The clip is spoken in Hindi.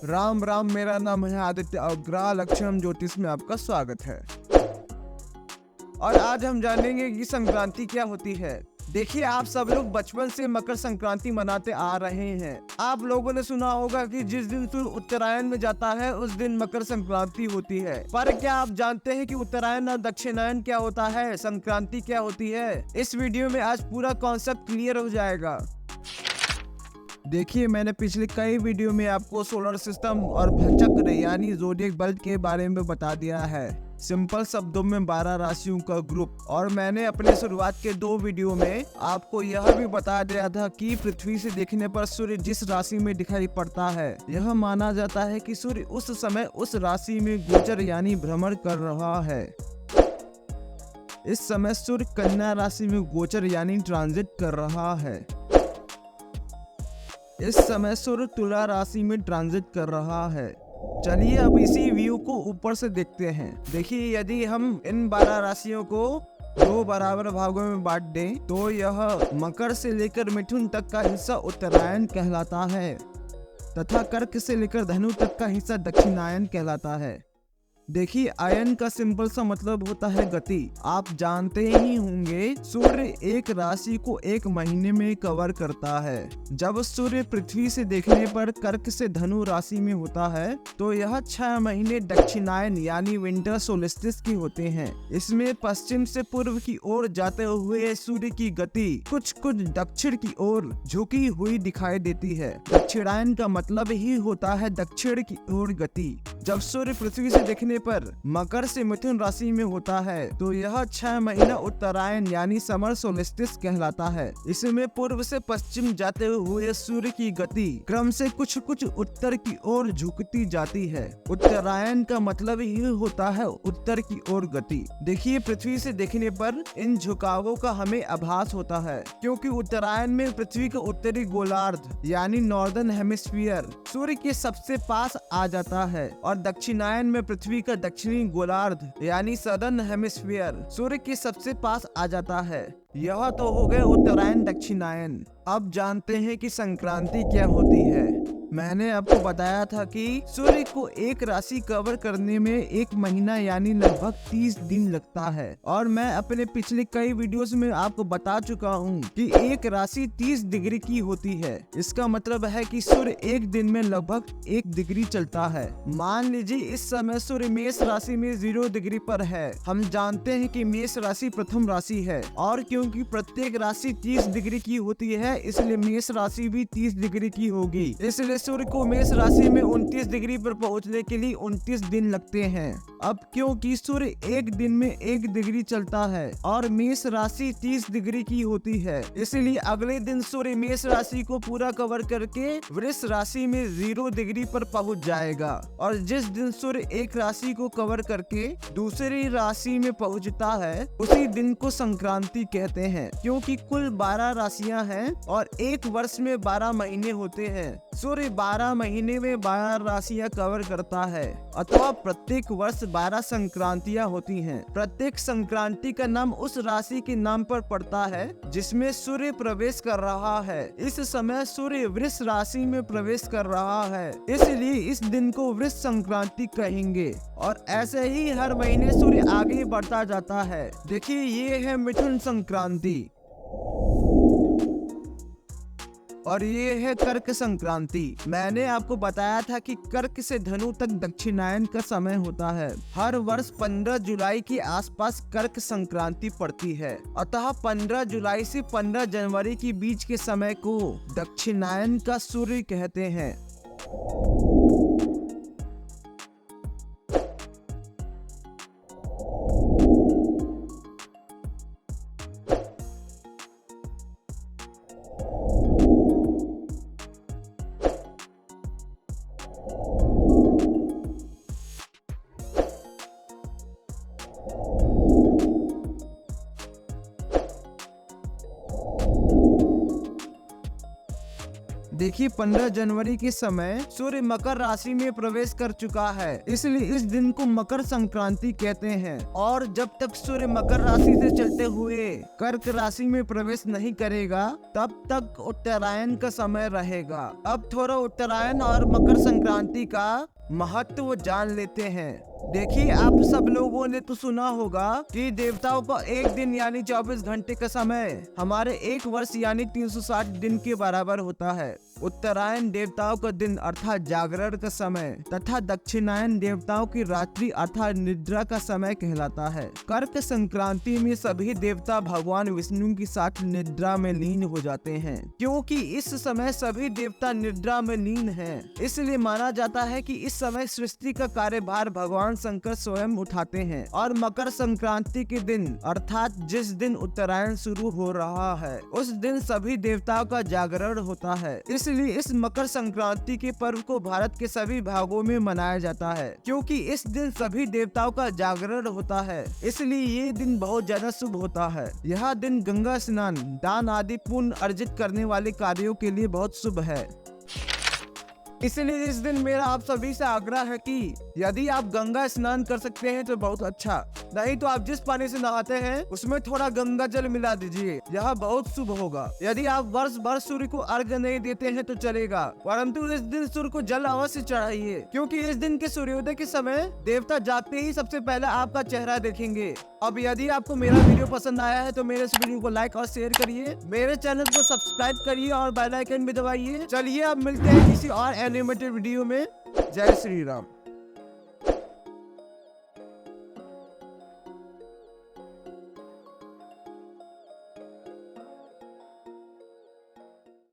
राम राम, मेरा नाम है आदित्य और ग्रह लक्षण ज्योतिष में आपका स्वागत है। और आज हम जानेंगे कि संक्रांति क्या होती है। देखिए, आप सब लोग बचपन से मकर संक्रांति मनाते आ रहे हैं। आप लोगों ने सुना होगा कि जिस दिन सूर्य उत्तरायण में जाता है उस दिन मकर संक्रांति होती है। पर क्या आप जानते हैं कि उत्तरायण और दक्षिणायन क्या होता है, संक्रांति क्या होती है? इस वीडियो में आज पूरा कॉन्सेप्ट क्लियर हो जाएगा। देखिए, मैंने पिछले कई वीडियो में आपको सोलर सिस्टम और चक्र यानी ज़ोडिएक बेल्ट के बारे में बता दिया है, सिंपल शब्दों में 12 राशियों का ग्रुप। और मैंने अपने शुरुआत के 2 वीडियो में आपको यह भी बता दिया था कि पृथ्वी से देखने पर सूर्य जिस राशि में दिखाई पड़ता है, यह माना जाता है कि सूर्य उस समय उस राशि में गोचर यानी भ्रमण कर रहा है। इस समय सूर्य कन्या राशि में गोचर यानी ट्रांजिट कर रहा है। इस समय सूर्य तुला राशि में ट्रांजिट कर रहा है। चलिए अब इसी व्यू को ऊपर से देखते हैं। देखिए, यदि हम इन 12 राशियों को 2 बराबर भागों में बांट दें तो यह मकर से लेकर मिथुन तक का हिस्सा उत्तरायण कहलाता है तथा कर्क से लेकर धनु तक का हिस्सा दक्षिणायन कहलाता है। देखिए, आयन का सिंपल सा मतलब होता है गति। आप जानते ही होंगे सूर्य एक राशि को 1 महीने में कवर करता है। जब सूर्य पृथ्वी से देखने पर कर्क से धनु राशि में होता है तो यह 6 महीने दक्षिणायन यानी विंटर सोल्स्टिस की होते हैं। इसमें पश्चिम से पूर्व की ओर जाते हुए सूर्य की गति कुछ दक्षिण की ओर झुकी हुई दिखाई देती है। दक्षिणायन का मतलब ही होता है दक्षिण की ओर गति। जब सूर्य पृथ्वी से देखने पर मकर से मिथुन राशि में होता है तो यह 6 महीना उत्तरायण यानी समर सोल्स्टिस कहलाता है। इसमें पूर्व से पश्चिम जाते हुए सूर्य की गति क्रम से कुछ उत्तर की ओर झुकती जाती है। उत्तरायण का मतलब ही होता है उत्तर की ओर गति। देखिए, पृथ्वी से देखने पर इन झुकावों का हमें आभास होता है क्योंकि उत्तरायण में पृथ्वी का उत्तरी गोलार्ध यानी नॉर्दर्न हेमिस्फीयर सूर्य के सबसे पास आ जाता है और दक्षिणायन में पृथ्वी का दक्षिणी गोलार्ध यानी सदर्न हेमिस्फीयर सूर्य के सबसे पास आ जाता है। यह तो हो गए उत्तरायण दक्षिणायन। अब जानते हैं कि संक्रांति क्या होती है। मैंने आपको बताया था कि सूर्य को एक राशि कवर करने में 1 महीना यानी लगभग 30 दिन लगता है। और मैं अपने पिछले कई वीडियोस में आपको बता चुका हूँ कि एक राशि 30 डिग्री की होती है। इसका मतलब है कि सूर्य एक दिन में लगभग 1 डिग्री चलता है। मान लीजिए इस समय सूर्य मेष राशि में 0 डिग्री पर है। हम जानते हैं कि मेष राशि प्रथम राशि है और क्योंकि प्रत्येक राशि 30 डिग्री की होती है इसलिए मेष राशि भी 30 डिग्री की होगी। इसलिए सूर्य को मेष राशि में 29 डिग्री पर पहुंचने के लिए 29 दिन लगते हैं। अब क्योंकि सूर्य एक दिन में 1 डिग्री चलता है और मेष राशि 30 डिग्री की होती है, इसलिए अगले दिन सूर्य मेष राशि को पूरा कवर करके वृष राशि में 0 डिग्री पर पहुंच जाएगा। और जिस दिन सूर्य एक राशि को कवर करके दूसरी राशि में पहुंचता है उसी दिन को संक्रांति कहते हैं। क्योंकि कुल 12 राशियां हैं और एक वर्ष में 12 महीने होते हैं। सूर्य 12 महीने में 12 राशियां कवर करता है अथवा प्रत्येक वर्ष 12 संक्रांतियां होती हैं। प्रत्येक संक्रांति का नाम उस राशि के नाम पर पड़ता है जिसमें सूर्य प्रवेश कर रहा है। इस समय सूर्य वृष राशि में प्रवेश कर रहा है, इसलिए इस दिन को वृष संक्रांति कहेंगे। और ऐसे ही हर महीने सूर्य आगे बढ़ता जाता है। देखिए, ये है मिथुन संक्रांति और ये है कर्क संक्रांति। मैंने आपको बताया था कि कर्क से धनु तक दक्षिणायन का समय होता है। हर वर्ष 15 जुलाई के आसपास कर्क संक्रांति पड़ती है, अतः 15 जुलाई से 15 जनवरी के बीच के समय को दक्षिणायन का सूर्य कहते हैं। देखिए 15 जनवरी के समय सूर्य मकर राशि में प्रवेश कर चुका है, इसलिए इस दिन को मकर संक्रांति कहते हैं। और जब तक सूर्य मकर राशि से चलते हुए कर्क राशि में प्रवेश नहीं करेगा तब तक उत्तरायण का समय रहेगा। अब थोड़ा उत्तरायण और मकर संक्रांति का महत्व जान लेते हैं। देखिए आप सब लोगों ने तो सुना होगा कि देवताओं का एक दिन यानी 24 घंटे का समय हमारे एक वर्ष यानी 360 दिन के बराबर होता है। उत्तरायण देवताओं का दिन अर्थात जागरण का समय तथा दक्षिणायन देवताओं की रात्रि अर्थात निद्रा का समय कहलाता है। कर्क संक्रांति में सभी देवता भगवान विष्णु के साथ निद्रा में लीन हो जाते हैं। क्योंकि इस समय सभी देवता निद्रा में लीन हैं, इसलिए माना जाता है कि इस समय सृष्टि का कार्यभार भगवान शंकर स्वयं उठाते हैं। और मकर संक्रांति के दिन अर्थात जिस दिन उत्तरायण शुरू हो रहा है उस दिन सभी देवताओं का जागरण होता है। इसलिए इस मकर संक्रांति के पर्व को भारत के सभी भागों में मनाया जाता है। क्योंकि इस दिन सभी देवताओं का जागरण होता है, इसलिए ये दिन बहुत ज्यादा शुभ होता है। यह दिन गंगा स्नान, दान आदि पुण्य अर्जित करने वाले कार्यों के लिए बहुत शुभ है। इसलिए इस दिन मेरा आप सभी से आग्रह है कि यदि आप गंगा स्नान कर सकते हैं तो बहुत अच्छा, नहीं तो आप जिस पानी से नहाते हैं उसमें थोड़ा गंगा जल मिला दीजिए, यह बहुत शुभ होगा। यदि आप वर्ष भर सूर्य को अर्घ्य नहीं देते हैं तो चलेगा, परंतु इस दिन सूर्य को जल अवश्य चढ़ाइए। क्योंकि इस दिन के सूर्योदय के समय देवता जागते ही सबसे पहले आपका चेहरा देखेंगे। अब यदि आपको मेरा वीडियो पसंद आया है तो मेरे इस वीडियो को लाइक और शेयर करिए, मेरे चैनल को सब्सक्राइब करिए और बेल आइकन भी दबाइए। चलिए अब मिलते हैं किसी और एनिमेटेड वीडियो में। जय श्री राम।